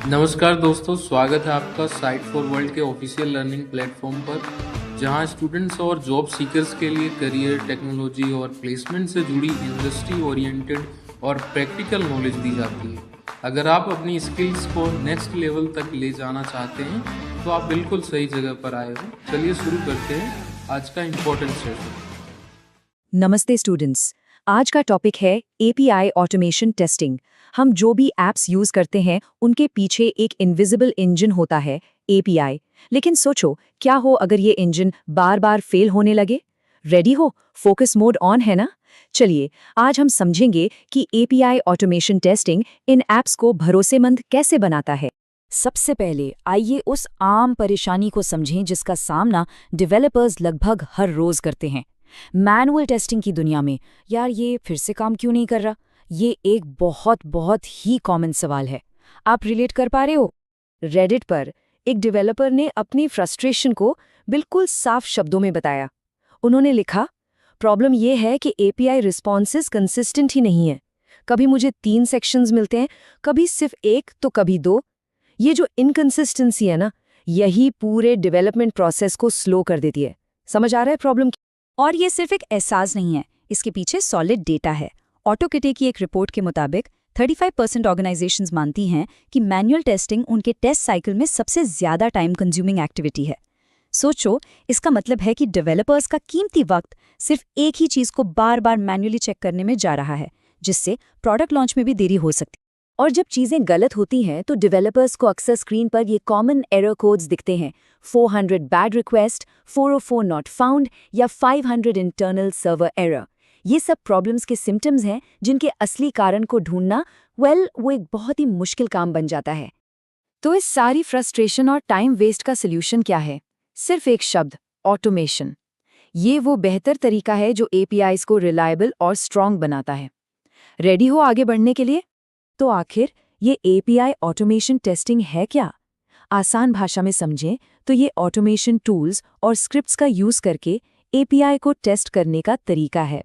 नमस्कार दोस्तों, स्वागत है आपका साइट फॉर वर्ल्ड के ऑफिशियल लर्निंग प्लेटफॉर्म पर, जहां स्टूडेंट्स और जॉब सीकर्स के लिए करियर, टेक्नोलॉजी और प्लेसमेंट से जुड़ी इंडस्ट्री ओरिएंटेड और प्रैक्टिकल नॉलेज दी जाती है। अगर आप अपनी स्किल्स को नेक्स्ट लेवल तक ले जाना चाहते हैं तो आप बिल्कुल सही जगह पर आए हो। चलिए शुरू करते हैं आज का इम्पोर्टेंट सेशन। नमस्ते स्टूडेंट्स। आज का टॉपिक है एपीआई ऑटोमेशन टेस्टिंग। हम जो भी एप्स यूज करते हैं उनके पीछे एक इनविजिबल इंजन होता है, एपीआई। लेकिन सोचो, क्या हो अगर ये इंजन बार बार फेल होने लगे? रेडी हो? फोकस मोड ऑन है ना? चलिए आज हम समझेंगे कि API automation testing in apps को भरोसेमंद कैसे बनाता है। सबसे पहले आइए उस आम परेशानी को समझें जिसका सामना डेवलपर्स लगभग हर रोज करते हैं। मैनुअल टेस्टिंग की दुनिया में यार ये फिर से काम क्यों नहीं कर रहा? ये एक बहुत ही कॉमन सवाल है। आप रिलेट कर पा रहे हो? रेडिट पर एक डेवलपर ने अपनी फ्रस्ट्रेशन को बिल्कुल साफ शब्दों में बताया। उन्होंने लिखा, प्रॉब्लम ये है कि एपीआई रिस्पॉन्सेज कंसिस्टेंट ही नहीं है। कभी मुझे 3 सेक्शंस मिलते हैं, कभी सिर्फ 1 तो कभी 2। ये जो इनकंसिस्टेंसी है ना, यही पूरे डेवलपमेंट प्रोसेस को स्लो कर देती है। समझ आ रहा है प्रॉब्लम? और ये सिर्फ एक एहसास नहीं है, इसके पीछे सॉलिड डेटा है। ऑटोकेटे की एक रिपोर्ट के मुताबिक 35% ऑर्गेनाइजेशंस मानती हैं कि मैनुअल टेस्टिंग उनके टेस्ट साइकिल में सबसे ज्यादा टाइम कंज्यूमिंग एक्टिविटी है। सोचो, इसका मतलब है कि डेवलपर्स का कीमती वक्त सिर्फ एक ही चीज को बार बार मैन्युअली चेक करने में जा रहा है, जिससे प्रोडक्ट लॉन्च में भी देरी हो सकती है। और जब चीजें गलत होती हैं तो डेवलपर्स को अक्सर स्क्रीन पर ये कॉमन एरर कोड्स दिखते हैं, 400 बैड रिक्वेस्ट, 404 नॉट फाउंड या 500 इंटरनल सर्वर एरर। ये सब प्रॉब्लम्स के सिम्टम्स हैं जिनके असली कारण को ढूंढना वो एक बहुत ही मुश्किल काम बन जाता है। तो इस सारी फ्रस्ट्रेशन और टाइम वेस्ट का सोल्यूशन क्या है? सिर्फ एक शब्द, ऑटोमेशन। ये वो बेहतर तरीका है जो एपीआईज को रिलायबल और स्ट्रॉन्ग बनाता है। रेडी हो आगे बढ़ने के लिए? तो आखिर ये एपीआई ऑटोमेशन टेस्टिंग है क्या? आसान भाषा में समझें तो ये ऑटोमेशन टूल्स और स्क्रिप्ट्स का यूज करके एपीआई को टेस्ट करने का तरीका है।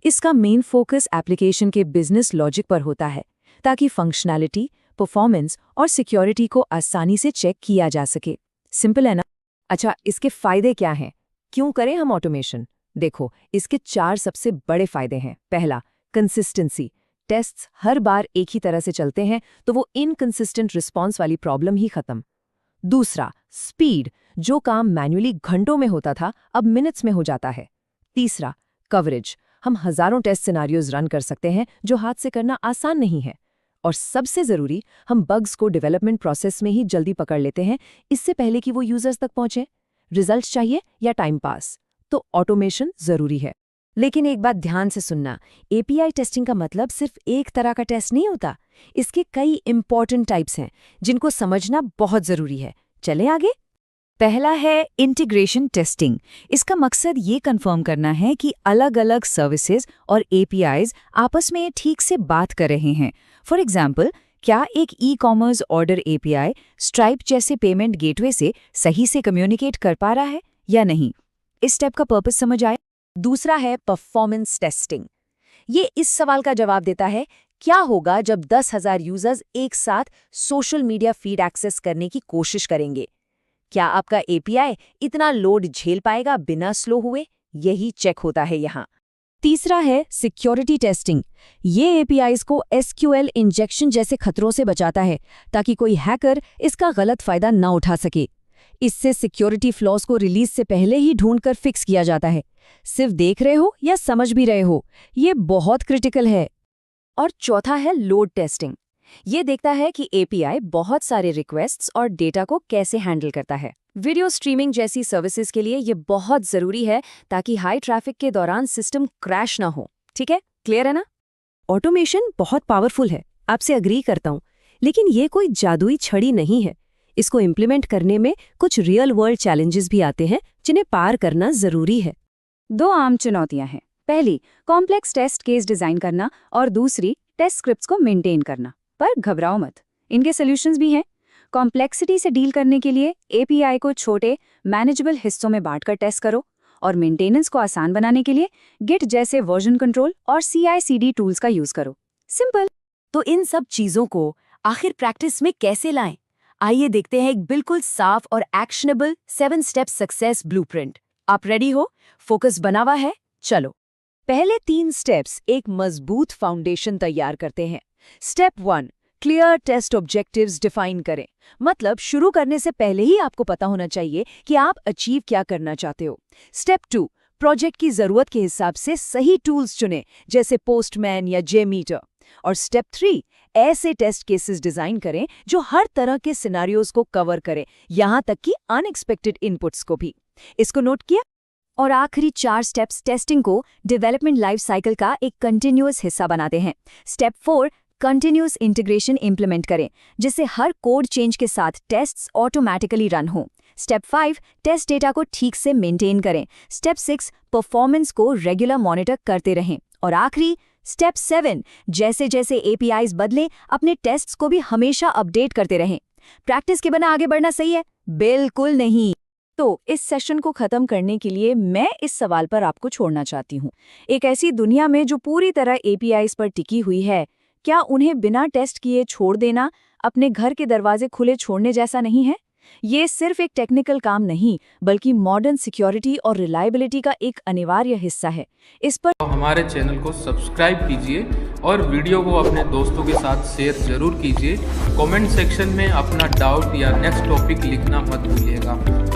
इसका मेन फोकस एप्लीकेशन के बिजनेस लॉजिक पर होता है, ताकि फंक्शनैलिटी, परफॉर्मेंस और सिक्योरिटी को आसानी से चेक किया जा सके। सिंपल है ना? अच्छा, इसके फायदे क्या हैं? क्यों करें हम ऑटोमेशन? देखो, इसके 4 सबसे बड़े फायदे हैं। पहला, कंसिस्टेंसी। टेस्ट्स हर बार एक ही तरह से चलते हैं तो वो इनकंसिस्टेंट रिस्पॉन्स वाली प्रॉब्लम ही खत्म। दूसरा, स्पीड। जो काम मैन्युअली घंटों में होता था अब मिनट्स में हो जाता है। तीसरा, कवरेज। हम हजारों टेस्ट सिनारियोज रन कर सकते हैं जो हाथ से करना आसान नहीं है। और सबसे जरूरी, हम बग्स को डेवलपमेंट प्रोसेस में ही जल्दी पकड़ लेते हैं, इससे पहले कि वो यूजर्स तक पहुंचे। रिजल्ट चाहिए या टाइम पास, तो ऑटोमेशन जरूरी है। लेकिन एक बात ध्यान से सुनना, एपीआई टेस्टिंग का मतलब सिर्फ एक तरह का टेस्ट नहीं होता। इसके कई इंपॉर्टेंट टाइप्स हैं जिनको समझना बहुत जरूरी है। चलें आगे। पहला है इंटीग्रेशन टेस्टिंग। इसका मकसद ये कंफर्म करना है कि अलग-अलग सर्विसेज और एपीआईज आपस में ठीक से बात कर रहे हैं। फॉर एग्जाम्पल, क्या एक e commerce order API stripe जैसे पेमेंट गेटवे से सही से कम्युनिकेट कर पा रहा है या नहीं? इस स्टेप का पर्पस समझ आया? दूसरा है परफॉर्मेंस टेस्टिंग। ये इस सवाल का जवाब देता है, क्या होगा जब 10,000 यूजर्स एक साथ सोशल मीडिया फीड एक्सेस करने की कोशिश करेंगे? क्या आपका एपीआई इतना लोड झेल पाएगा बिना स्लो हुए? यही चेक होता है यहाँ। तीसरा है सिक्योरिटी टेस्टिंग। ये एपीआईज को एसक्यूएल इंजेक्शन जैसे खतरों से बचाता है, ताकि कोई हैकर इसका गलत फायदा न उठा सके। इससे सिक्योरिटी फ्लॉज को रिलीज से पहले ही ढूंढकर फिक्स किया जाता है। सिर्फ देख रहे हो या समझ भी रहे हो, ये बहुत क्रिटिकल है। और चौथा है लोड टेस्टिंग। ये देखता है कि एपीआई बहुत सारे रिक्वेस्ट्स और डेटा को कैसे हैंडल करता है। वीडियो स्ट्रीमिंग जैसी सर्विसेज के लिए ये बहुत जरूरी है, ताकि हाई ट्रैफिक के दौरान सिस्टम क्रैश ना हो। ठीक है, क्लियर है ना? ऑटोमेशन बहुत पावरफुल है, आपसे अग्री करता हूँ, लेकिन ये कोई जादुई छड़ी नहीं है। इसको इम्प्लीमेंट करने में कुछ रियल वर्ल्ड चैलेंजेस भी आते हैं, जिन्हें पार करना जरूरी है। 2 आम चुनौतियां हैं। पहली, कॉम्प्लेक्स टेस्ट केस डिजाइन करना, और दूसरी, टेस्ट स्क्रिप्ट्स को मेंटेन करना। पर घबराओ मत, इनके सॉल्यूशंस भी हैं। कॉम्प्लेक्सिटी से डील करने के लिए एपीआई को छोटे मैनेजेबल हिस्सों में बांटकर टेस्ट करो, और मेंटेनेंस को आसान बनाने के लिए गिट जैसे वर्जन कंट्रोल और CI/CD टूल्स का यूज करो। सिंपल। तो इन सब चीजों को आखिर प्रैक्टिस में कैसे लाएं? आइए देखते हैं एक बिल्कुल साफ और एक्शनेबल 7 स्टेप सक्सेस ब्लूप्रिंट। आप रेडी हो? फोकस बना हुआ है? चलो। पहले 3 स्टेप्स एक मजबूत फाउंडेशन तैयार करते हैं। Step 1, clear test objectives define करें। मतलब शुरू करने से पहले ही आपको पता होना चाहिए कि आप अचीव क्या करना चाहते हो। स्टेप 2, प्रोजेक्ट की जरूरत के हिसाब से सही टूल्स चुनें, जैसे पोस्टमैन या जेमीटर। और स्टेप 3, ऐसे टेस्ट केसेस डिजाइन करें जो हर तरह के सिनेरियोज को कवर करें, यहां तक कि अनएक्सपेक्टेड इनपुट्स को भी। इसको नोट किया? और आखिरी 4 स्टेप्स टेस्टिंग को डेवलपमेंट लाइफ साइकिल का एक कंटिन्यूअस हिस्सा बनाते हैं। स्टेप 4, कंटिन्यूअस इंटीग्रेशन इंप्लीमेंट करें, जिससे हर कोड चेंज के साथ टेस्ट्स ऑटोमेटिकली रन हों। स्टेप 5, टेस्ट डेटा को ठीक से मेंटेन करें। स्टेप 6, परफॉर्मेंस को रेगुलर मॉनिटर करते रहें। और आखिरी स्टेप 7, जैसे जैसे एपीआईज बदलें, अपने टेस्ट्स को भी हमेशा अपडेट करते रहें। प्रैक्टिस के बिना आगे बढ़ना सही है? बिल्कुल नहीं। तो इस सेशन को खत्म करने के लिए मैं इस सवाल पर आपको छोड़ना चाहती हूँ। एक ऐसी दुनिया में जो पूरी तरह एपीआईज पर टिकी हुई है, क्या उन्हें बिना टेस्ट किए छोड़ देना अपने घर के दरवाजे खुले छोड़ने जैसा नहीं है? ये सिर्फ एक टेक्निकल काम नहीं, बल्कि मॉडर्न सिक्योरिटी और रिलायबिलिटी का एक अनिवार्य हिस्सा है। इस पर हमारे चैनल को सब्सक्राइब कीजिए और वीडियो को अपने दोस्तों के साथ शेयर जरूर कीजिए। कमेंट सेक्शन में अपना डाउट या नेक्स्ट टॉपिक लिखना मत भूलिएगा।